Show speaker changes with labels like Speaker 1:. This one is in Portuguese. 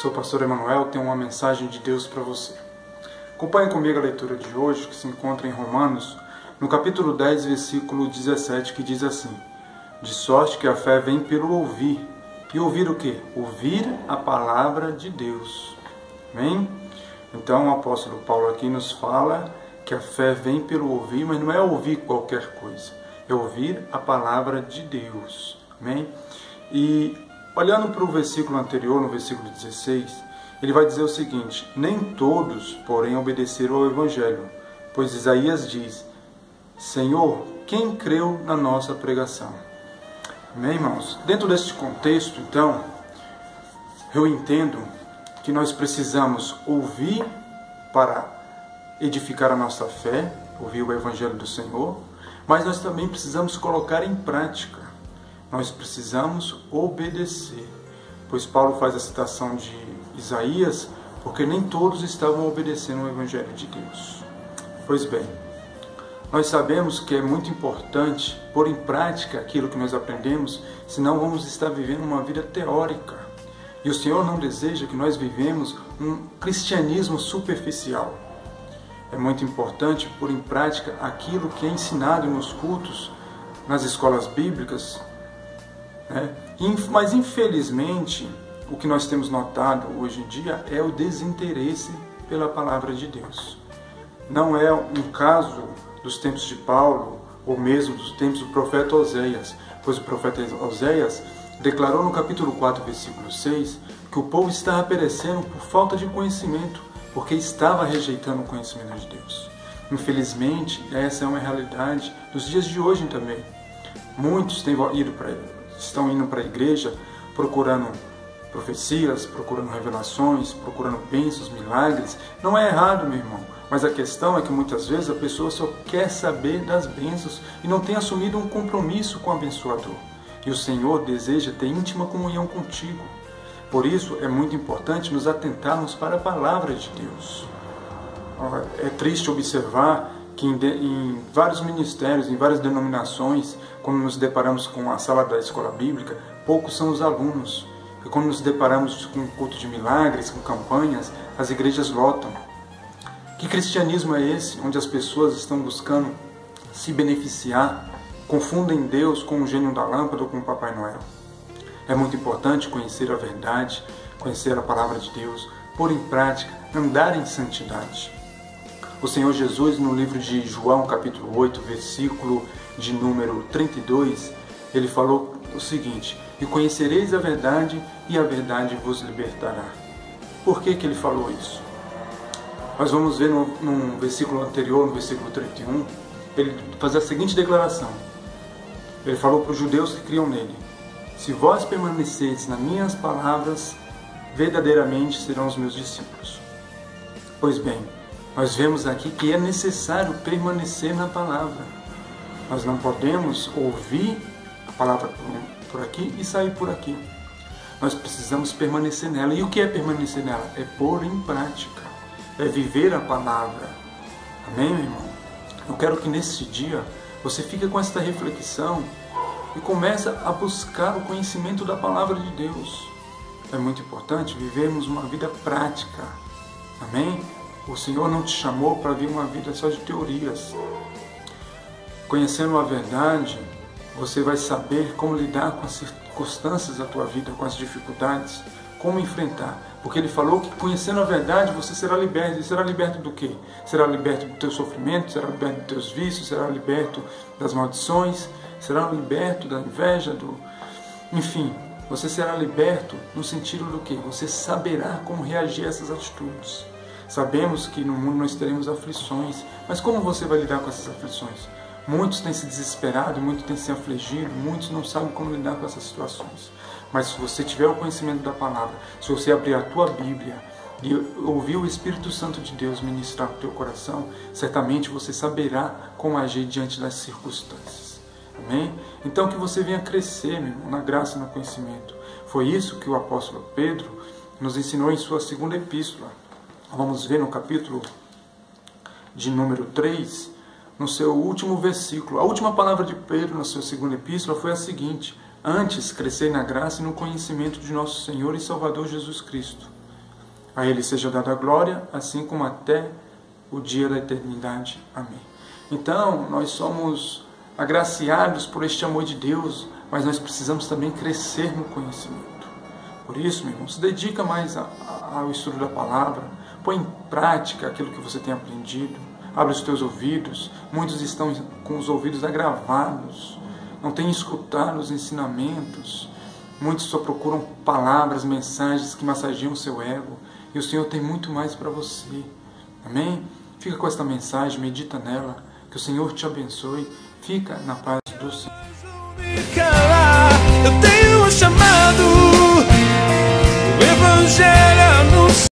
Speaker 1: Sou o pastor Emanuel, tenho uma mensagem de Deus para você. Acompanhe comigo a leitura de hoje, que se encontra em Romanos, no capítulo 10, versículo 17, que diz assim: de sorte que a fé vem pelo ouvir. E ouvir o quê? Ouvir a palavra de Deus. Amém? Então o apóstolo Paulo aqui nos fala que a fé vem pelo ouvir, mas não é ouvir qualquer coisa. É ouvir a palavra de Deus. Amém? E olhando para o versículo anterior, no versículo 16, ele vai dizer o seguinte: nem todos, porém, obedeceram ao Evangelho, pois Isaías diz: Senhor, quem creu na nossa pregação? Amém, irmãos? Dentro deste contexto, então, eu entendo que nós precisamos ouvir para edificar a nossa fé, ouvir o Evangelho do Senhor, mas nós também precisamos colocar em prática. Nós precisamos obedecer, pois Paulo faz a citação de Isaías, porque nem todos estavam obedecendo ao Evangelho de Deus. Pois bem, nós sabemos que é muito importante pôr em prática aquilo que nós aprendemos, senão vamos estar vivendo uma vida teórica. E o Senhor não deseja que nós vivemos um cristianismo superficial. É muito importante pôr em prática aquilo que é ensinado nos cultos, nas escolas bíblicas, mas infelizmente o que nós temos notado hoje em dia é o desinteresse pela palavra de Deus. Não é um caso dos tempos de Paulo ou mesmo dos tempos do profeta Oséias, pois o profeta Oséias declarou no capítulo 4, versículo 6, que o povo estava perecendo por falta de conhecimento, porque estava rejeitando o conhecimento de Deus. Infelizmente, essa é uma realidade dos dias de hoje também. Muitos estão indo para a igreja procurando profecias, procurando revelações, procurando bênçãos, milagres. Não é errado, meu irmão, mas a questão é que muitas vezes a pessoa só quer saber das bênçãos e não tem assumido um compromisso com o abençoador. E o Senhor deseja ter íntima comunhão contigo. Por isso é muito importante nos atentarmos para a palavra de Deus. É triste observar que em vários ministérios, em várias denominações, quando nos deparamos com a sala da escola bíblica, poucos são os alunos. E quando nos deparamos com culto de milagres, com campanhas, as igrejas lotam. Que cristianismo é esse, onde as pessoas estão buscando se beneficiar, confundem Deus com o gênio da lâmpada ou com o Papai Noel? É muito importante conhecer a verdade, conhecer a palavra de Deus, pôr em prática, andar em santidade. O Senhor Jesus, no livro de João, capítulo 8, versículo de número 32, ele falou o seguinte: e conhecereis a verdade, e a verdade vos libertará. Por que ele falou isso? Nós vamos ver no versículo anterior, no versículo 31, ele faz a seguinte declaração. Ele falou para os judeus que criam nele: se vós permaneceis nas minhas palavras, verdadeiramente serão os meus discípulos. Pois bem, nós vemos aqui que é necessário permanecer na palavra. Nós não podemos ouvir a palavra por aqui e sair por aqui. Nós precisamos permanecer nela. E o que é permanecer nela? É pôr em prática. É viver a palavra. Amém, meu irmão? Eu quero que nesse dia você fique com esta reflexão e comece a buscar o conhecimento da palavra de Deus. É muito importante vivermos uma vida prática. Amém? O Senhor não te chamou para viver uma vida só de teorias. Conhecendo a verdade, você vai saber como lidar com as circunstâncias da tua vida, com as dificuldades, como enfrentar. Porque Ele falou que conhecendo a verdade você será liberto. E será liberto do quê? Será liberto do teu sofrimento, será liberto dos teus vícios, será liberto das maldições, será liberto da inveja, enfim, você será liberto no sentido do quê? Você saberá como reagir a essas atitudes. Sabemos que no mundo nós teremos aflições, mas como você vai lidar com essas aflições? Muitos têm se desesperado, muitos têm se afligido, muitos não sabem como lidar com essas situações. Mas se você tiver o conhecimento da palavra, se você abrir a tua Bíblia e ouvir o Espírito Santo de Deus ministrar no teu coração, certamente você saberá como agir diante das circunstâncias. Amém? Então que você venha crescer, meu irmão, na graça e no conhecimento. Foi isso que o apóstolo Pedro nos ensinou em sua segunda epístola. Vamos ver no capítulo de número 3, no seu último versículo. A última palavra de Pedro na sua segunda epístola foi a seguinte: antes, crescei na graça e no conhecimento de nosso Senhor e Salvador Jesus Cristo. A Ele seja dada a glória, assim como até o dia da eternidade. Amém. Então, nós somos agraciados por este amor de Deus, mas nós precisamos também crescer no conhecimento. Por isso, meu irmão, se dedica mais ao estudo da palavra, põe em prática aquilo que você tem aprendido, abre os teus ouvidos. Muitos estão com os ouvidos agravados, não têm escutado os ensinamentos, muitos só procuram palavras, mensagens que massageiam o seu ego, e o Senhor tem muito mais para você. Amém? Fica com esta mensagem, medita nela, que o Senhor te abençoe, fica na paz do Senhor.
Speaker 2: Eu tenho um chamado, o Evangelho.